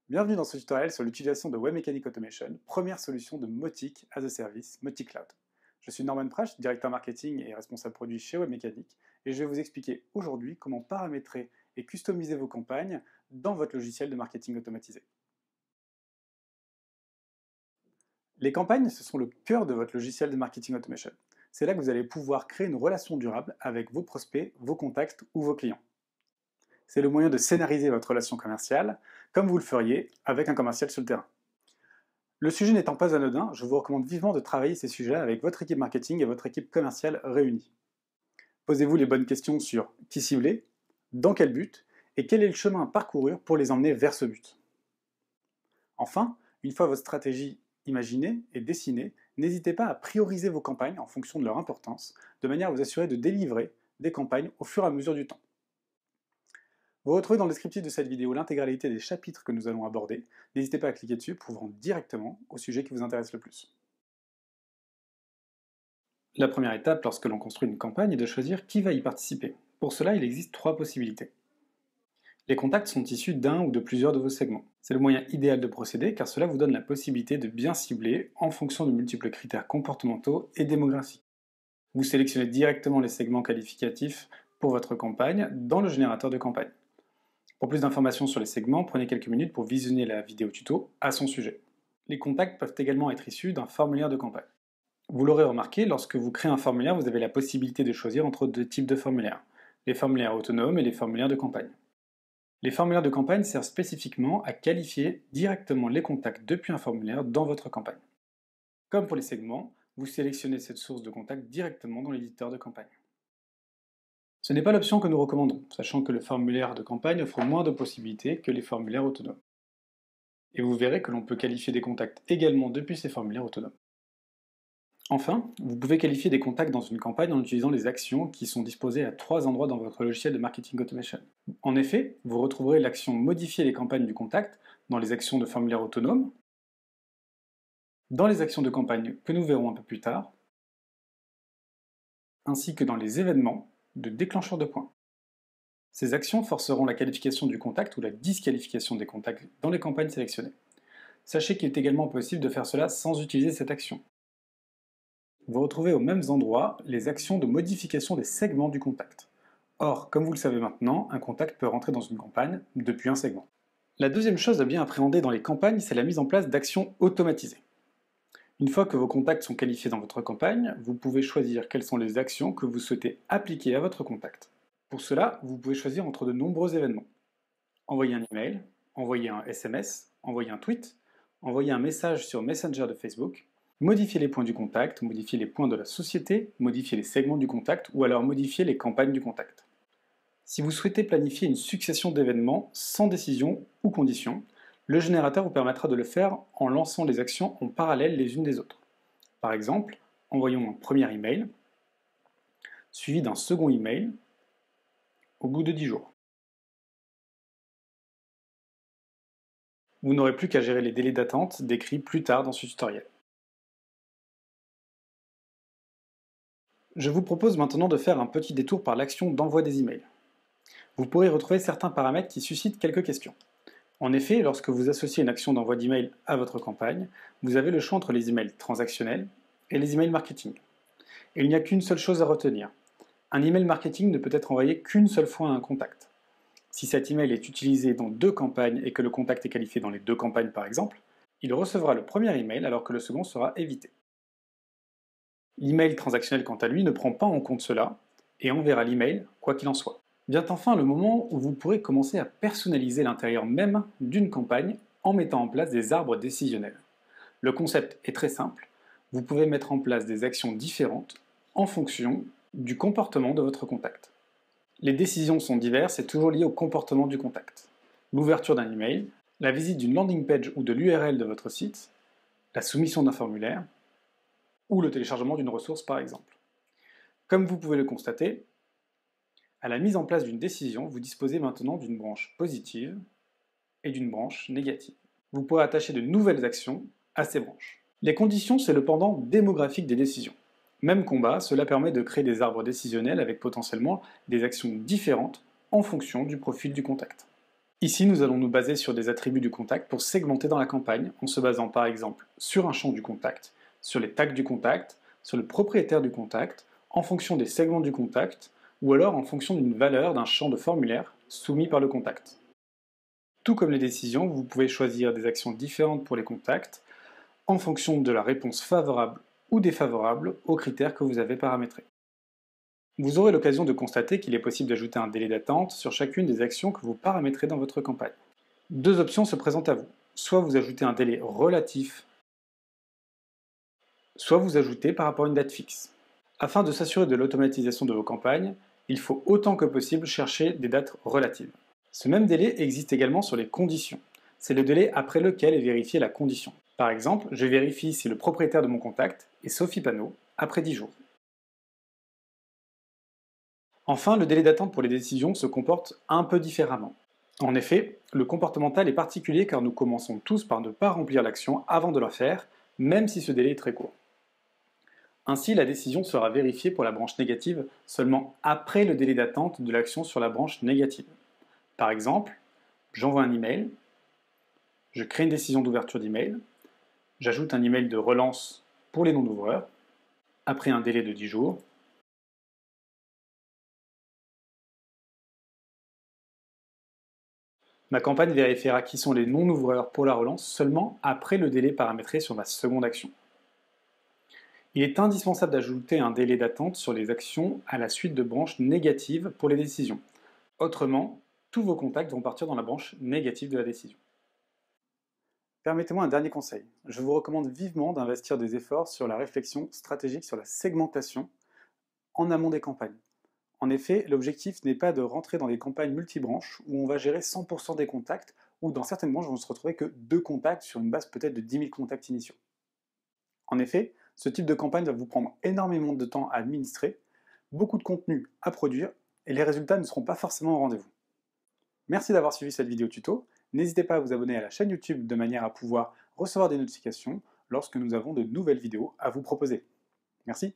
Bienvenue dans ce tutoriel sur l'utilisation de Web Mechanic Automation, première solution de Mautic as a Service, Mautic Cloud. Je suis Norman Prasch, directeur marketing et responsable produit chez Web Mechanic, et je vais vous expliquer aujourd'hui comment paramétrer et customiser vos campagnes dans votre logiciel de marketing automatisé. Les campagnes, ce sont le cœur de votre logiciel de marketing automation. C'est là que vous allez pouvoir créer une relation durable avec vos prospects, vos contacts ou vos clients. C'est le moyen de scénariser votre relation commerciale, comme vous le feriez avec un commercial sur le terrain. Le sujet n'étant pas anodin, je vous recommande vivement de travailler ces sujets avec votre équipe marketing et votre équipe commerciale réunie. Posez-vous les bonnes questions sur qui cibler, dans quel but, et quel est le chemin à parcourir pour les emmener vers ce but. Enfin, une fois votre stratégie imaginée et dessinée, n'hésitez pas à prioriser vos campagnes en fonction de leur importance, de manière à vous assurer de délivrer des campagnes au fur et à mesure du temps. Vous retrouvez dans le descriptif de cette vidéo l'intégralité des chapitres que nous allons aborder. N'hésitez pas à cliquer dessus pour vous rendre directement au sujet qui vous intéresse le plus. La première étape lorsque l'on construit une campagne est de choisir qui va y participer. Pour cela, il existe trois possibilités. Les contacts sont issus d'un ou de plusieurs de vos segments. C'est le moyen idéal de procéder car cela vous donne la possibilité de bien cibler en fonction de multiples critères comportementaux et démographiques. Vous sélectionnez directement les segments qualificatifs pour votre campagne dans le générateur de campagne. Pour plus d'informations sur les segments, prenez quelques minutes pour visionner la vidéo tuto à son sujet. Les contacts peuvent également être issus d'un formulaire de campagne. Vous l'aurez remarqué, lorsque vous créez un formulaire, vous avez la possibilité de choisir entre deux types de formulaires, les formulaires autonomes et les formulaires de campagne. Les formulaires de campagne servent spécifiquement à qualifier directement les contacts depuis un formulaire dans votre campagne. Comme pour les segments, vous sélectionnez cette source de contact directement dans l'éditeur de campagne. Ce n'est pas l'option que nous recommandons, sachant que le formulaire de campagne offre moins de possibilités que les formulaires autonomes. Et vous verrez que l'on peut qualifier des contacts également depuis ces formulaires autonomes. Enfin, vous pouvez qualifier des contacts dans une campagne en utilisant les actions qui sont disposées à trois endroits dans votre logiciel de marketing automation. En effet, vous retrouverez l'action Modifier les campagnes du contact dans les actions de formulaire autonome, dans les actions de campagne que nous verrons un peu plus tard, ainsi que dans les événements de déclencheur de points. Ces actions forceront la qualification du contact ou la disqualification des contacts dans les campagnes sélectionnées. Sachez qu'il est également possible de faire cela sans utiliser cette action. Vous retrouvez aux mêmes endroits les actions de modification des segments du contact. Or, comme vous le savez maintenant, un contact peut rentrer dans une campagne depuis un segment. La deuxième chose à bien appréhender dans les campagnes, c'est la mise en place d'actions automatisées. Une fois que vos contacts sont qualifiés dans votre campagne, vous pouvez choisir quelles sont les actions que vous souhaitez appliquer à votre contact. Pour cela, vous pouvez choisir entre de nombreux événements. Envoyer un email, envoyer un SMS, envoyer un tweet, envoyer un message sur Messenger de Facebook, modifier les points du contact, modifier les points de la société, modifier les segments du contact ou alors modifier les campagnes du contact. Si vous souhaitez planifier une succession d'événements sans décision ou condition, le générateur vous permettra de le faire en lançant les actions en parallèle les unes des autres. Par exemple, envoyons un premier email, suivi d'un second email, au bout de 10 jours. Vous n'aurez plus qu'à gérer les délais d'attente décrits plus tard dans ce tutoriel. Je vous propose maintenant de faire un petit détour par l'action d'envoi des emails. Vous pourrez retrouver certains paramètres qui suscitent quelques questions. En effet, lorsque vous associez une action d'envoi d'email à votre campagne, vous avez le choix entre les emails transactionnels et les emails marketing. Et il n'y a qu'une seule chose à retenir. Un email marketing ne peut être envoyé qu'une seule fois à un contact. Si cet email est utilisé dans deux campagnes et que le contact est qualifié dans les deux campagnes par exemple, il recevra le premier email alors que le second sera évité. L'email transactionnel quant à lui ne prend pas en compte cela et enverra l'email quoi qu'il en soit. Vient enfin le moment où vous pourrez commencer à personnaliser l'intérieur même d'une campagne en mettant en place des arbres décisionnels. Le concept est très simple, vous pouvez mettre en place des actions différentes en fonction du comportement de votre contact. Les décisions sont diverses et toujours liées au comportement du contact. L'ouverture d'un email, la visite d'une landing page ou de l'URL de votre site, la soumission d'un formulaire, ou le téléchargement d'une ressource par exemple. Comme vous pouvez le constater, à la mise en place d'une décision, vous disposez maintenant d'une branche positive et d'une branche négative. Vous pourrez attacher de nouvelles actions à ces branches. Les conditions, c'est le pendant démographique des décisions. Même combat, cela permet de créer des arbres décisionnels avec potentiellement des actions différentes en fonction du profil du contact. Ici, nous allons nous baser sur des attributs du contact pour segmenter dans la campagne, en se basant par exemple sur un champ du contact, sur les tags du contact, sur le propriétaire du contact, en fonction des segments du contact, ou alors en fonction d'une valeur d'un champ de formulaire soumis par le contact. Tout comme les décisions, vous pouvez choisir des actions différentes pour les contacts, en fonction de la réponse favorable ou défavorable aux critères que vous avez paramétrés. Vous aurez l'occasion de constater qu'il est possible d'ajouter un délai d'attente sur chacune des actions que vous paramétrez dans votre campagne. Deux options se présentent à vous. Soit vous ajoutez un délai relatif, soit vous ajoutez par rapport à une date fixe. Afin de s'assurer de l'automatisation de vos campagnes, il faut autant que possible chercher des dates relatives. Ce même délai existe également sur les conditions. C'est le délai après lequel est vérifiée la condition. Par exemple, je vérifie si le propriétaire de mon contact est Sophie Panot après 10 jours. Enfin, le délai d'attente pour les décisions se comporte un peu différemment. En effet, le comportemental est particulier car nous commençons tous par ne pas remplir l'action avant de la faire, même si ce délai est très court. Ainsi, la décision sera vérifiée pour la branche négative seulement après le délai d'attente de l'action sur la branche négative. Par exemple, j'envoie un email, je crée une décision d'ouverture d'email, j'ajoute un email de relance pour les non-ouvreurs, après un délai de 10 jours, ma campagne vérifiera qui sont les non-ouvreurs pour la relance seulement après le délai paramétré sur ma seconde action. Il est indispensable d'ajouter un délai d'attente sur les actions à la suite de branches négatives pour les décisions. Autrement, tous vos contacts vont partir dans la branche négative de la décision. Permettez-moi un dernier conseil. Je vous recommande vivement d'investir des efforts sur la réflexion stratégique sur la segmentation en amont des campagnes. En effet, l'objectif n'est pas de rentrer dans des campagnes multibranches où on va gérer 100% des contacts, ou dans certaines branches, on ne se retrouver que 2 contacts sur une base peut-être de 10 000 contacts initiaux. En effet, ce type de campagne va vous prendre énormément de temps à administrer, beaucoup de contenu à produire, et les résultats ne seront pas forcément au rendez-vous. Merci d'avoir suivi cette vidéo tuto. N'hésitez pas à vous abonner à la chaîne YouTube de manière à pouvoir recevoir des notifications lorsque nous avons de nouvelles vidéos à vous proposer. Merci.